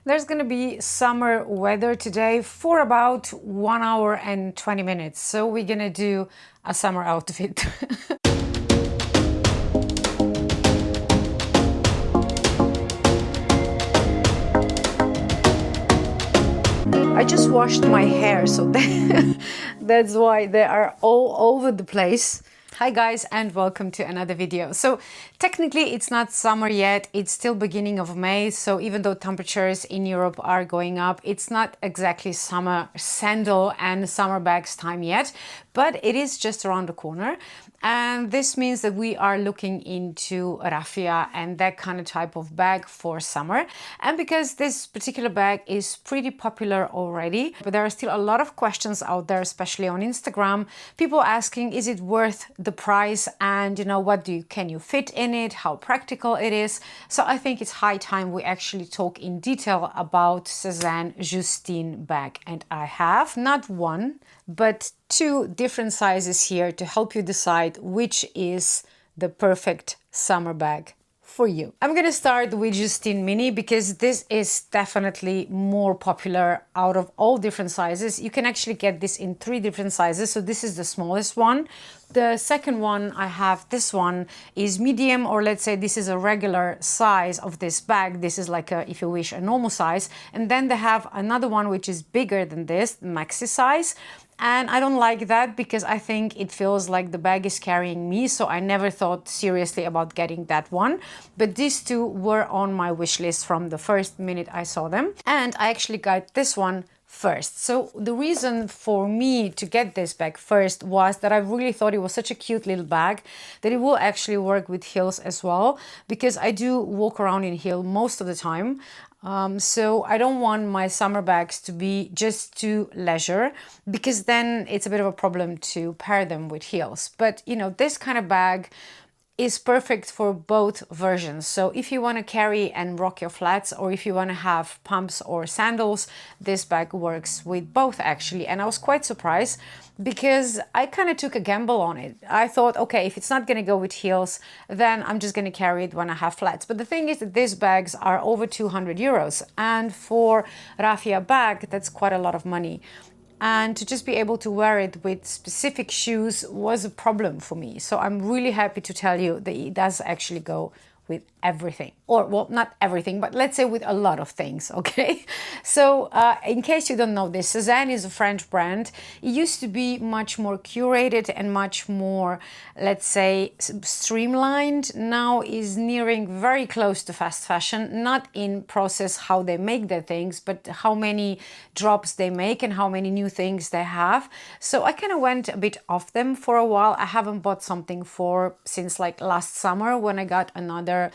There's gonna be summer weather today for about 1 hour and 20 minutes. So we're gonna do a summer outfit. I just washed my hair, so that's why they are all over the place. Hi guys, and welcome to another video. So technically it's not summer yet, it's still beginning of May, so even though temperatures in Europe are going up, it's not exactly summer sandal and summer bags time yet, but it is just around the corner. And this means that we are looking into Raffia and that kind of type of bag for summer. And because this particular bag is pretty popular already, but there are still a lot of questions out there, especially on Instagram, people asking, is it worth the price? And what can you fit in it? How practical it is? So I think it's high time we actually talk in detail about Cézanne Justine bag. And I have not one, but two different sizes here to help you decide which is the perfect summer bag for you. I'm gonna start with Justine Mini because this is definitely more popular out of all different sizes. You can actually get this in 3 different sizes. So this is the smallest one. The second one I have, this one is medium, or let's say this is a regular size of this bag. This is like a, if you wish, a normal size. And then they have another one which is bigger than this, maxi size. And I don't like that because I think it feels like the bag is carrying me. So I never thought seriously about getting that one. But these two were on my wish list from the first minute I saw them. And I actually got this one first. So the reason for me to get this bag first was that I really thought it was such a cute little bag that it will actually work with heels as well, because I do walk around in heel most of the time. So I don't want my summer bags to be just too leisure, because then it's a bit of a problem to pair them with heels. But this kind of bag is perfect for both versions. So if you want to carry and rock your flats, or if you want to have pumps or sandals, this bag works with both actually. And I was quite surprised because I kind of took a gamble on it. I thought, okay, if it's not going to go with heels, then I'm just going to carry it when I have flats. But the thing is that these bags are over 200 euros. And for Raffia bag, that's quite a lot of money. And to just be able to wear it with specific shoes was a problem for me. So I'm really happy to tell you that it does actually go with everything, or well, not everything, but let's say with a lot of things, okay? So in case you don't know this, Cézanne is a French brand. It used to be much more curated and much more, let's say, streamlined. Now is nearing very close to fast fashion, not in process how they make their things, but how many drops they make and how many new things they have. So I kind of went a bit off them for a while. I haven't bought something since like last summer when I got another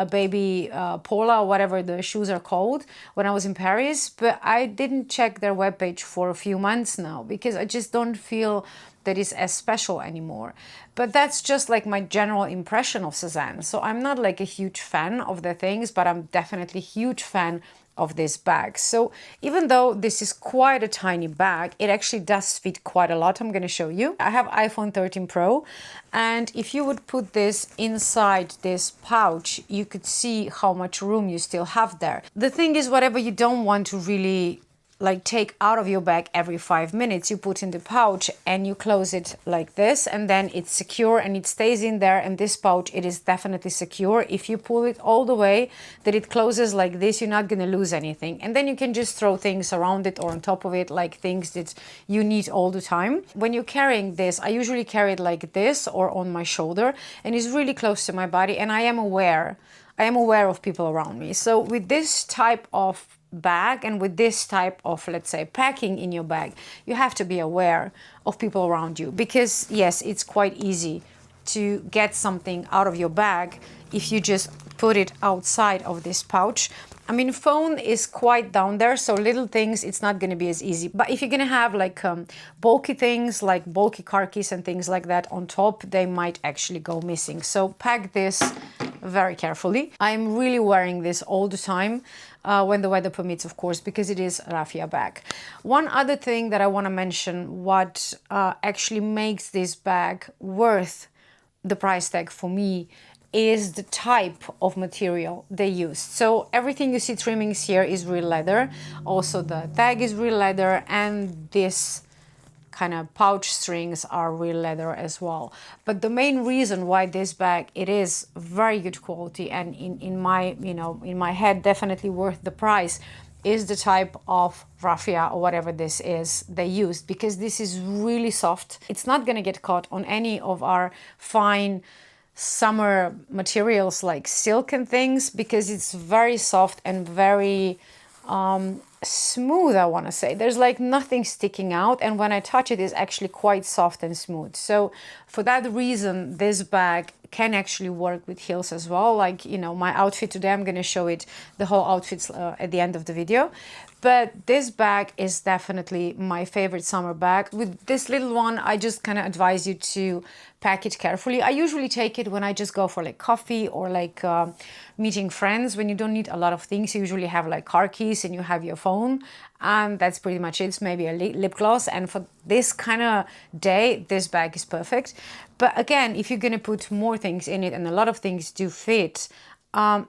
baby Pola, or whatever the shoes are called, when I was in Paris. But I didn't check their webpage for a few months now because I just don't feel that it's as special anymore. But that's just like my general impression of Cézanne. So I'm not like a huge fan of their things, but I'm definitely a huge fan of this bag. So even though this is quite a tiny bag, it actually does fit quite a lot. I'm going to show you. I have iPhone 13 Pro, and if you would put this inside this pouch, you could see how much room you still have there. The thing is, whatever you don't want to really like take out of your bag every 5 minutes, you put in the pouch and you close it like this, and then it's secure and it stays in there. And this pouch, it is definitely secure. If you pull it all the way that it closes like this, you're not going to lose anything. And then you can just throw things around it or on top of it, like things that you need all the time. When you're carrying this, I usually carry it like this or on my shoulder, and it's really close to my body, and I am aware of people around me. So with this type of bag and with this type of, let's say, packing in your bag, you have to be aware of people around you, because yes, it's quite easy to get something out of your bag if you just put it outside of this pouch. I mean, phone is quite down there, so little things, it's not going to be as easy. But if you're going to have like bulky things, like bulky car keys and things like that on top, they might actually go missing. So pack this very carefully. I'm really wearing this all the time when the weather permits, of course, because it is a Raffia bag. One other thing that I want to mention, what actually makes this bag worth the price tag for me, is the type of material they use. So everything you see trimmings here is real leather. Also the tag is real leather, and this kind of pouch strings are real leather as well. But the main reason why this bag, it is very good quality, and in my, you know, in my head definitely worth the price, is the type of raffia or whatever this is they used, because this is really soft. It's not going to get caught on any of our fine summer materials like silk and things, because it's very soft and very smooth, I want to say. There's like nothing sticking out, and when I touch it, it's actually quite soft and smooth. So for that reason, this bag can actually work with heels as well. Like, you know, my outfit today, I'm going to show it, the whole outfits at the end of the video. But this bag is definitely my favorite summer bag. With this little one, I just kind of advise you to pack it carefully. I usually take it when I just go for like coffee or like meeting friends. When you don't need a lot of things, you usually have like car keys and you have your phone, and that's pretty much it. It's maybe a lip gloss, and for this kind of day, this bag is perfect. But again, if you're gonna put more things in it, and a lot of things do fit,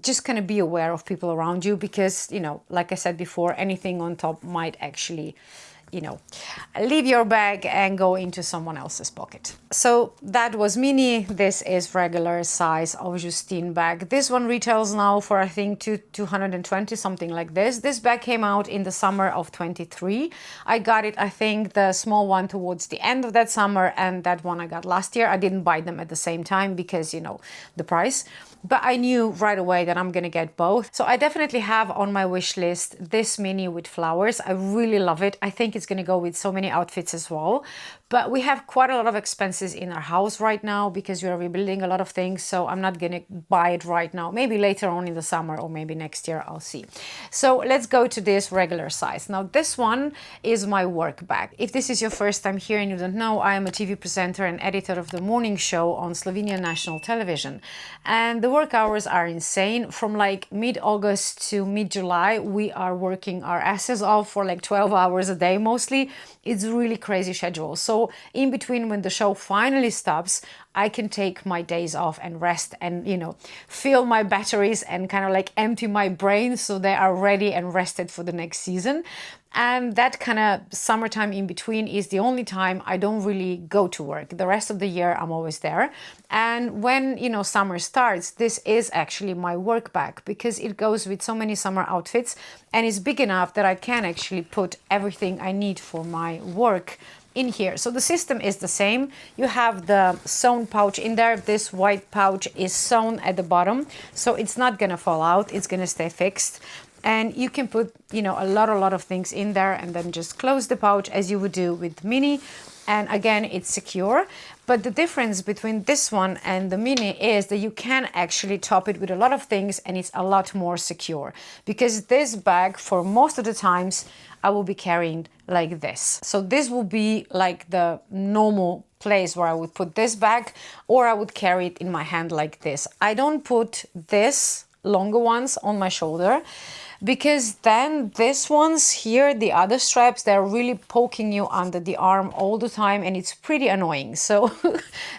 just kind of be aware of people around you, because, you know, like I said before, anything on top might actually, you know, leave your bag and go into someone else's pocket. So that was mini. This is regular size of Justine bag. This one retails now for, I think, 220, something like this. This bag came out in the summer of 23. I got it, I think, the small one towards the end of that summer, and that one I got last year. I didn't buy them at the same time because, you know, the price. But I knew right away that I'm gonna get both. So I definitely have on my wish list this mini with flowers. I really love it. I think it's gonna go with so many outfits as well. But we have quite a lot of expenses in our house right now because we are rebuilding a lot of things. So I'm not gonna buy it right now. Maybe later on in the summer, or maybe next year, I'll see. So let's go to this regular size. Now this one is my work bag. If this is your first time here and you don't know, I am a TV presenter and editor of the morning show on Slovenian national television. And the work hours are insane. From like mid-August to mid-July, we are working our asses off for like 12 hours a day mostly. It's really crazy schedule. So in between, when the show finally stops, I can take my days off and rest and, you know, fill my batteries and kind of like empty my brain so they are ready and rested for the next season. And that kind of summertime in between is the only time I don't really go to work. The rest of the year, I'm always there. And when, you know, summer starts, this is actually my work bag because it goes with so many summer outfits and it's big enough that I can actually put everything I need for my work in here. So the system is the same. You have the sewn pouch in there. This white pouch is sewn at the bottom, so it's not gonna fall out. It's gonna stay fixed. And you can put, you know, a lot of things in there and then just close the pouch as you would do with mini. And again, it's secure. But the difference between this one and the mini is that you can actually top it with a lot of things and it's a lot more secure. Because this bag, for most of the times, I will be carrying like this. So this will be like the normal place where I would put this bag, or I would carry it in my hand like this. I don't put this longer ones on my shoulder, because then this ones here, the other straps, they're really poking you under the arm all the time and it's pretty annoying. So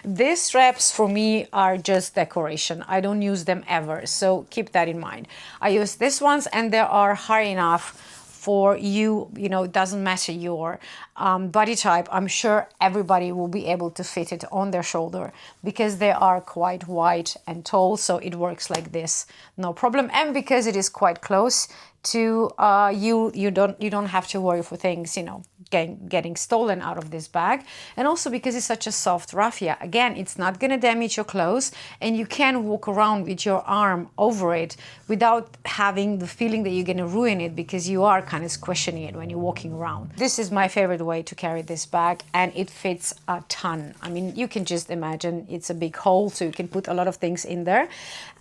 these straps for me are just decoration. I don't use them ever, so keep that in mind. I use these ones and they are high enough for you, you know, it doesn't matter your body type. I'm sure everybody will be able to fit it on their shoulder because they are quite wide and tall, so it works like this, no problem. And because it is quite close to you don't have to worry for things, you know, getting stolen out of this bag. And also because it's such a soft raffia, again, it's not going to damage your clothes and you can walk around with your arm over it without having the feeling that you're going to ruin it, because you are kind of squishing it when you're walking around. This is my favorite way to carry this bag and it fits a ton. I mean, you can just imagine it's a big hole, so you can put a lot of things in there.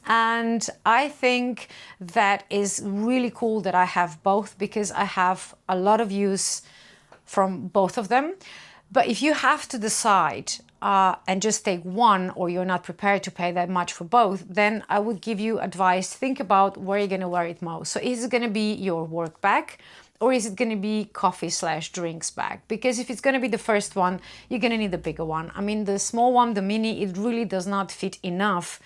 And I think that is really cool that I have both, because I have a lot of use from both of them. But if you have to decide and just take one, or you're not prepared to pay that much for both, then I would give you advice. Think about where you're going to wear it most. So is it going to be your work bag, or is it going to be coffee/drinks bag? Because if it's going to be the first one, you're going to need a bigger one. I mean, the small one, the mini, it really does not fit enough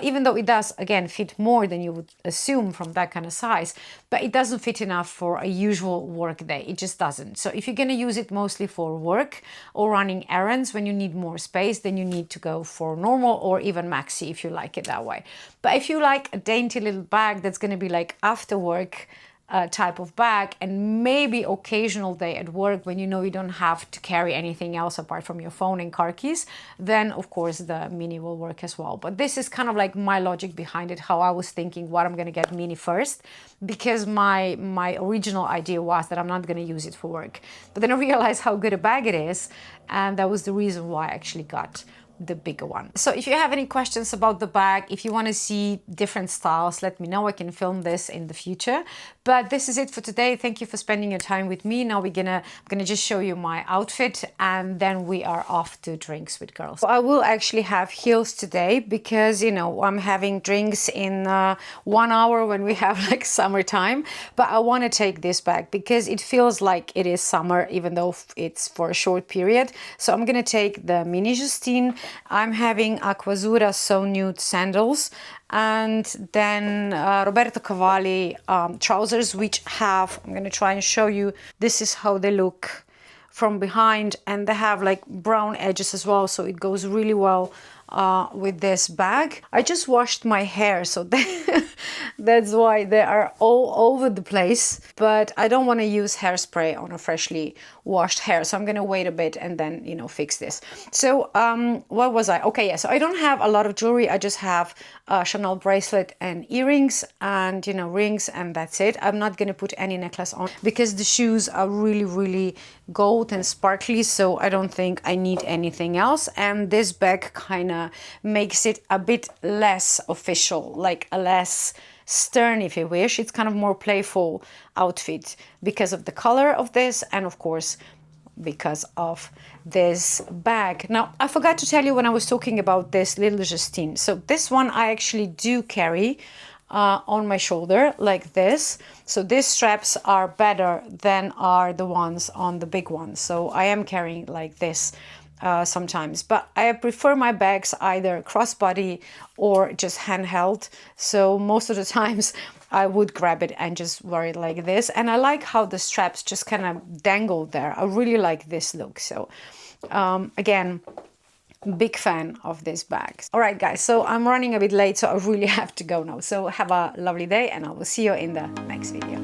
even though it does, again, fit more than you would assume from that kind of size, but it doesn't fit enough for a usual work day. It just doesn't. So if you're going to use it mostly for work or running errands when you need more space, then you need to go for normal or even maxi if you like it that way. But if you like a dainty little bag that's going to be like after work type of bag, and maybe occasional day at work when you know you don't have to carry anything else apart from your phone and car keys, then of course the mini will work as well. But this is kind of like my logic behind it, how I was thinking what I'm going to get mini first, because my original idea was that I'm not going to use it for work. But then I realized how good a bag it is, and that was the reason why I actually got the bigger one. So if you have any questions about the bag, if you want to see different styles, let me know. I can film this in the future. But this is it for today. Thank you for spending your time with me. Now I'm gonna just show you my outfit, and then we are off to drinks with girls. So I will actually have heels today because, you know, I'm having drinks in 1 hour when we have like summertime. But I want to take this bag because it feels like it is summer, even though it's for a short period. So I'm gonna take the mini Justine. I'm having Aquazzura So Nude sandals, and then Roberto Cavalli trousers, which have, I'm going to try and show you, this is how they look from behind, and they have like brown edges as well, so it goes really well with this bag. I just washed my hair, so that's why they are all over the place, but I don't want to use hairspray on a freshly washed hair, so I'm gonna wait a bit and then, you know, fix this. So what was I? Okay, yeah, so I don't have a lot of jewelry. I just have a Chanel bracelet and earrings and, you know, rings, and that's it. I'm not gonna put any necklace on because the shoes are really gold and sparkly, so I don't think I need anything else. And this bag kind of makes it a bit less official, like a less stern, if you wish. It's kind of more playful outfit because of the color of this, and of course because of this bag. Now, I forgot to tell you when I was talking about this little Justine. So this one I actually do carry on my shoulder like this. So these straps are better than are the ones on the big one. So I am carrying like this sometimes, but I prefer my bags either crossbody or just handheld. So most of the times I would grab it and just wear it like this. And I like how the straps just kind of dangle there. I really like this look. So again, big fan of this bag. All right, guys, so I'm running a bit late, so I really have to go now. So have a lovely day, and I will see you in the next video.